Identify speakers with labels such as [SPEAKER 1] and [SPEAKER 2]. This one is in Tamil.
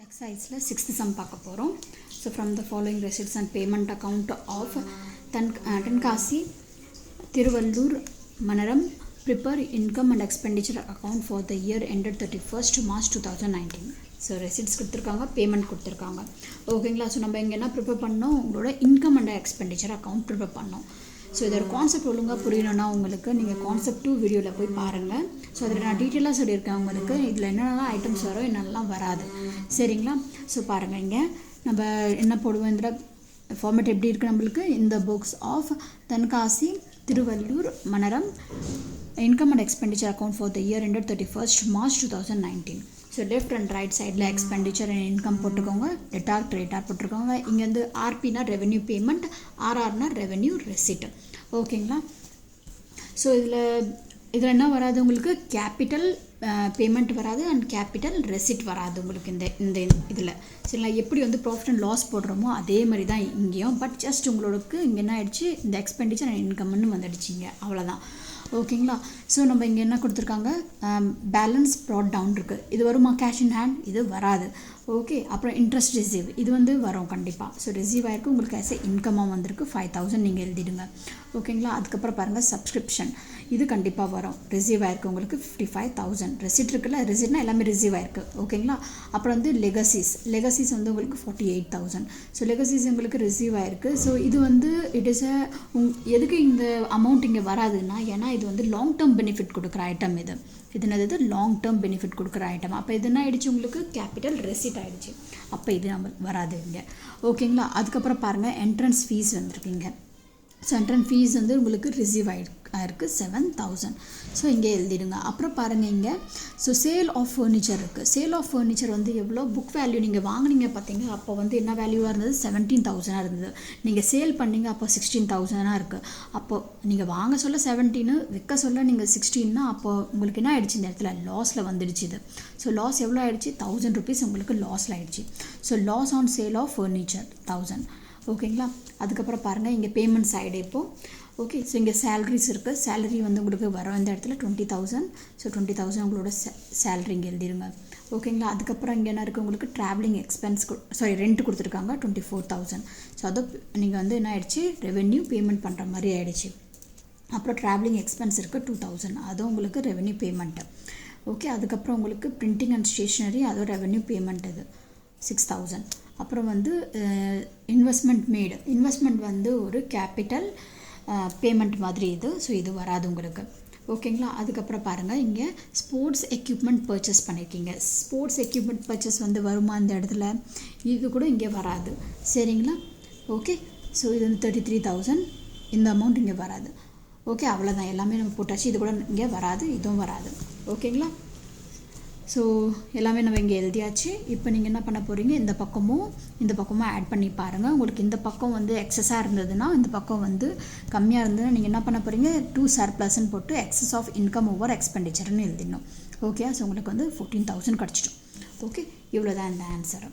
[SPEAKER 1] Exercise 6th sum பார்க்க போகிறோம். So from the following receipts and payment account of Tenkasi, Tiruvallur, Manaram, prepare income and expenditure account for the year ended 31st March 2019. So receipts கொடுத்துருக்காங்க, பேமெண்ட் கொடுத்துருக்காங்க. ஓகேங்களா? ஸோ நம்ம இங்கே என்ன ப்ரிப்பேர் பண்ணோம், உங்களோட income and expenditure account prepare பண்ணோம். ஸோ இதோட கான்செப்ட் ஒழுங்காக புரியணும்னா உங்களுக்கு நீங்கள் கான்செப்ட் 2 வீடியோவில் போய் பாருங்கள். ஸோ அதில் நான் டீட்டெயிலாக சொல்லியிருக்கேன் உங்களுக்கு, இதில் என்னென்னலாம் ஐட்டம்ஸ் வரும் என்னென்னலாம் வராது. சரிங்களா? ஸோ பாருங்கள், இங்கே நம்ம என்ன போடுவோம், இந்த ஃபார்மேட் எப்படி இருக்குது நம்மளுக்கு, இந்த books of Tenkasi, Tiruvallur, Manaram, income and expenditure account for the year ended 31st March 2019. So left and right சைடில் எக்ஸ்பெண்டிச்சர் அண்ட் இன்கம் போட்டுக்கோங்க, டெட்டார் கிரெடிட்டார் போட்டிருக்கோங்க. இங்கே வந்து ஆர்பினா ரெவென்யூ பேமெண்ட், ஆர்ஆர்னா ரெவென்யூ ரெசிட். ஓகேங்களா? ஸோ இதில் என்ன வராது உங்களுக்கு, கேபிட்டல் பேமெண்ட் வராது அண்ட் கேபிட்டல் ரெசிட் வராது உங்களுக்கு இந்த இதில். சரிங்களா? எப்படி வந்து ப்ராஃபிட் அண்ட் லாஸ் போடுறோமோ அதே மாதிரி தான் இங்கேயும். பட் ஜஸ்ட் உங்களுக்கு இங்கே என்ன ஆகிடுச்சு, இந்த எக்ஸ்பெண்டிச்சர் அண்ட் இன்கம்னு வந்துடுச்சிங்க, அவ்வளோதான். ஓகேங்களா? ஸோ நம்ம இங்கே என்ன கொடுத்துருக்காங்க, பேலன்ஸ் ப்ராட் டவுன் இருக்குது. இது வருமா, கேஷ் இன் ஹேண்ட் இது வராது. ஓகே, அப்புறம் இன்ட்ரெஸ்ட் ரிசீவ் இது வந்து வரும் கண்டிப்பாக. ஸோ ரிசீவ் ஆகிருக்கு உங்களுக்கு ஆஸ் எ இன்கமாக வந்திருக்கு, 5000 நீங்கள் எழுதிடுங்க. ஓகேங்களா? அதுக்கப்புறம் பாருங்கள், சப்ஸ்கிரிப்ஷன் இது கண்டிப்பாக வரும். ரிசீவ் ஆகிருக்கு உங்களுக்கு 55,000. ரெசிட் இருக்குல்ல, ரெசிட்னா எல்லாமே ரிசீவ் ஆகிருக்கு. ஓகேங்களா? அப்புறம் வந்து லெகசிஸ் வந்து உங்களுக்கு 48,000. ஸோ லெகசிஸ் உங்களுக்கு ரிசீவ் ஆகிருக்கு. ஸோ இது வந்து இட் இஸ் எதுக்கு இந்த அமௌண்ட் இங்கே வராதுன்னா, ஏன்னா இது வந்து லாங் டேர்ம் பெனிஃபிட் கொடுக்குற ஐட்டம். இது என்னது, லாங் டேர்ம் பெனிஃபிட் கொடுக்குற ஐட்டம். அப்போ இது என்ன ஆகிடுச்சு உங்களுக்கு, கேபிட்டல் ரெசிட் ஆகிடுச்சு. அப்போ இது நம்ம வராது இங்கே. ஓகேங்களா? அதுக்கப்புறம் பாருங்கள், என்ட்ரன்ஸ் ஃபீஸ் வந்துருக்குங்க. ஸோ என்ட்ரன்ஸ் ஃபீஸ் வந்து உங்களுக்கு ரிசீவ் ஆகிருக்கு 7,000. ஸோ இங்கே எழுதிடுங்க. அப்புறம் பாருங்கள் இங்கே, ஸோ சேல் ஆஃப் ஃபர்னிச்சர் இருக்குது. சேல் ஆஃப் ஃபர்னிச்சர் வந்து எவ்வளோ, புக் வேல்யூ நீங்கள் வாங்கினீங்க பார்த்தீங்க, அப்போ வந்து என்ன வேல்யூவாக இருந்தது, 17,000 இருந்தது. நீங்கள் சேல் பண்ணீங்க அப்போ 16,000 இருக்குது. அப்போது நீங்கள் வாங்க சொல்ல 17, விற்க சொல்ல நீங்கள் 16னா அப்போது உங்களுக்கு என்ன ஆகிடுச்சு, இந்த இடத்துல லாஸில் வந்துடுச்சு இது. ஸோ லாஸ் எவ்வளோ ஆகிடுச்சு, 1000 rupees உங்களுக்கு லாஸில் ஆகிடுச்சு. So loss on sale of furniture 1000. ஓகேங்களா? அதுக்கப்புறம் பாருங்கள், இங்கே பேமெண்ட் சைடு இப்போது. ஓகே, ஸோ இங்கே சேலரிஸ் இருக்குது. சேலரி வந்து உங்களுக்கு வரும் இந்த இடத்துல 20,000. ஸோ 20,000 உங்களோட சேலரி இங்கே எழுதிருங்க. ஓகேங்களா? அதுக்கப்புறம் இங்கே என்ன இருக்குது உங்களுக்கு, ட்ராவலிங் எக்ஸ்பென்ஸ் ரெண்ட் கொடுத்துருக்காங்க 24,000. ஸோ அதை நீங்கள் வந்து என்ன ஆகிடுச்சு, ரெவென்யூ பேமெண்ட் பண்ணுற மாதிரி ஆகிடுச்சு. அப்புறம் ட்ராவலிங் எக்ஸ்பென்ஸ் இருக்குது 2,000, அதுவும் உங்களுக்கு ரெவென்யூ பேமெண்ட்டு. ஓகே, அதுக்கப்புறம் உங்களுக்கு பிரிண்டிங் அண்ட் ஸ்டேஷ்னரி, அதுவும் ரெவென்யூ பேமெண்ட் இது 6,000. அப்புறம் வந்து இன்வெஸ்ட்மெண்ட் வந்து ஒரு கேபிட்டல் பேமெண்ட் மாதிரி இது. ஸோ இது வராது உங்களுக்கு. ஓகேங்களா? அதுக்கப்புறம் பாருங்கள், இங்கே ஸ்போர்ட்ஸ் எக்யூப்மெண்ட் பர்ச்சேஸ் பண்ணியிருக்கீங்க. ஸ்போர்ட்ஸ் எக்யூப்மெண்ட் பர்ச்சேஸ் வந்து வருமா இந்த இடத்துல, இது கூட இங்கே வராது. சரிங்களா? ஓகே, ஸோ இது வந்து 33,000, இந்த அமௌண்ட் இங்கே வராது. ஓகே, அவ்வளோதான், எல்லாமே நம்ம போட்டாச்சு. இது கூட இங்கே வராது, இதுவும் வராது. ஓகேங்களா? ஸோ எல்லாமே நம்ம இங்கே எழுதியாச்சு. இப்போ நீங்கள் என்ன பண்ண போகிறீங்க, இந்த பக்கமும் ஆட் பண்ணி பாருங்கள். உங்களுக்கு இந்த பக்கம் வந்து எக்ஸஸாக இருந்ததுன்னா, இந்த பக்கம் வந்து கம்மியாக இருந்ததுன்னா நீங்கள் என்ன பண்ண போகிறீங்க, 2 சர்ப்ளஸ்ன்னு போட்டு எக்ஸஸ் ஆஃப் இன்கம் ஓவர் எக்ஸ்பெண்டிச்சர்னு எழுதிடணும். ஓகே, ஸோ உங்களுக்கு வந்து 14,000 கிடச்சிடும். ஓகே, இவ்வளோ தான் இந்த ஆன்சர்.